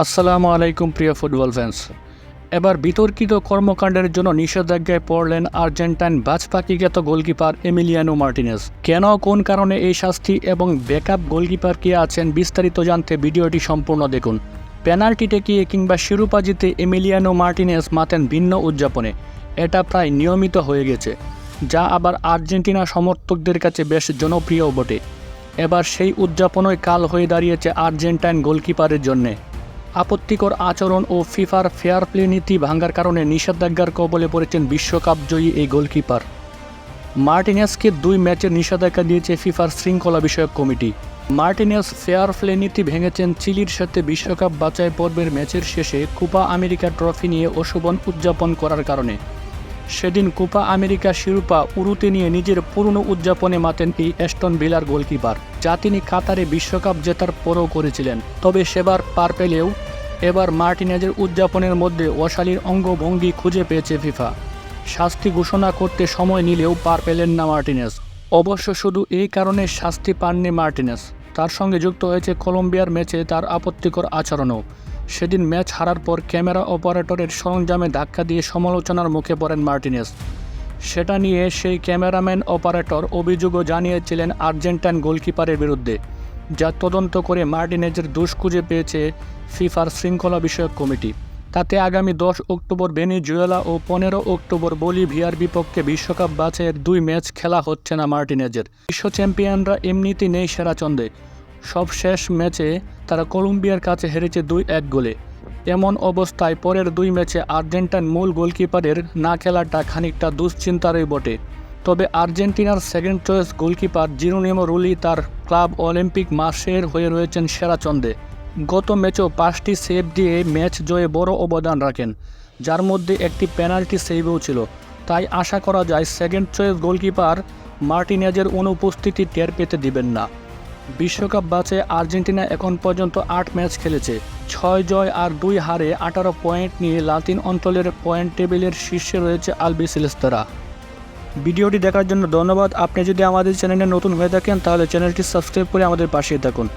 আসসালামু আলাইকুম প্রিয় ফুটবল ফ্যান্স। এবার বিতর্কিত কর্মকাণ্ডের জন্য নিষেধাজ্ঞায় পড়লেন আর্জেন্টাইন বাজপাখিখ্যাত গোলকিপার এমিলিয়ানো মার্টিনেজ। কেন, কোন কারণে এই শাস্তি এবং ব্যাকআপ গোলকিপার কে আছেন, বিস্তারিত জানতে ভিডিওটি সম্পূর্ণ দেখুন। পেনাল্টি ঠেকিয়ে কিংবা শিরোপা জিতে এমিলিয়ানো মার্টিনেজ মাতেন ভিন্ন উদযাপনে। এটা প্রায় নিয়মিত হয়ে গেছে, যা আবার আর্জেন্টিনা সমর্থকদের কাছে বেশ জনপ্রিয়ও বটে। এবার সেই উদযাপনই কাল হয়ে দাঁড়িয়েছে আর্জেন্টাইন গোলকিপারের জন্যে। আপত্তিকর আচরণ ও ফিফার ফেয়ার প্লে নীতি ভাঙার কারণে নিষেধাজ্ঞার কবলে পড়েছেন বিশ্বকাপজয়ী এই গোলকিপার। মার্টিনেজকে 2 ম্যাচের নিষেধাজ্ঞা দিয়েছে ফিফার শৃঙ্খলা বিষয়ক কমিটি। মার্টিনেজ ফেয়ার প্লে নীতি ভেঙেছেন চিলির সাথে বিশ্বকাপ বাছাই পর্বের ম্যাচের শেষে কোপা আমেরিকা ট্রফি নিয়ে অশোভন উদযাপন করার কারণে। সেদিন কোপা আমেরিকা শিরোপা উরুতে নিয়ে নিজের পুরনো উদযাপনে মাতেন এই অ্যাস্টন ভিলার গোলকিপার, যা তিনি কাতারে বিশ্বকাপ জেতার পরও করেছিলেন। তবে সেবার পার পেলেও এবার মার্টিনেজের উদযাপনের মধ্যে অশালীন অঙ্গভঙ্গি খুঁজে পেয়েছে ফিফা। শাস্তি ঘোষণা করতে সময় নিলেও পার পেলেন না মার্টিনেজ। অবশ্য শুধু এই কারণে শাস্তি পাননি মার্টিনেজ, তার সঙ্গে যুক্ত হয়েছে কলম্বিয়ার ম্যাচে তার আপত্তিকর আচরণও। সেদিন ম্যাচ হারার পর ক্যামেরা অপারেটরের সরঞ্জামে ধাক্কা দিয়ে সমালোচনার মুখে পড়েন মার্টিনেজ। সেটা নিয়ে সেই ক্যামেরাম্যান অপারেটর অভিযোগও জানিয়েছিলেন আর্জেন্টাইন গোলকিপারের বিরুদ্ধে, যা তদন্ত করে মার্টিনেজের দোষ খুঁজে পেয়েছে ফিফার শৃঙ্খলা বিষয়ক কমিটি। তাতে আগামী 10 অক্টোবর ভেনেজুয়েলা ও 15 অক্টোবর বলিভিয়ার বিপক্ষে বিশ্বকাপ বাছাইয়ের 2 ম্যাচ খেলা হচ্ছে না মার্টিনেজের। বিশ্ব চ্যাম্পিয়নরা এমনিতেই নেই সেরা ছন্দে। সব শেষ ম্যাচে তারা কলম্বিয়ার কাছে হেরেছে 2-1 গোলে। এমন অবস্থায় পরের 2 ম্যাচে আর্জেন্টাইন মূল গোলকিপারের না খেলাটা খানিকটা দুশ্চিন্তারই বটে। তবে আর্জেন্টিনার second choice goalkeeper Geronimo Rulli তার ক্লাব অলিম্পিক মার্সেইয়ের হয়ে রয়েছেন সেরা ছন্দে। গত ম্যাচেও 5টি সেভ দিয়ে ম্যাচ জয়ে বড় অবদান রাখেন, যার মধ্যে একটি পেনাল্টি সেভও ছিল। তাই আশা করা যায় সেকেন্ড চয়েস গোলকিপার মার্টিনেজের অনুপস্থিতি টের পেতে দিবেন না। বিশ্বকাপ বাছাই আর্জেন্টিনা এখন পর্যন্ত 8 ম্যাচ খেলেছে, 6 জয় আর 2 হারে 18 পয়েন্ট নিয়ে লাতিন অঞ্চলের পয়েন্ট টেবিলের শীর্ষে রয়েছে আলবিসেলেস্তারা। ভিডিওটি দেখার জন্য ধন্যবাদ। আপনি যদি আমাদের চ্যানেলে নতুন হয়ে থাকেন তাহলে চ্যানেলটি সাবস্ক্রাইব করে আমাদের পাশে থাকুন।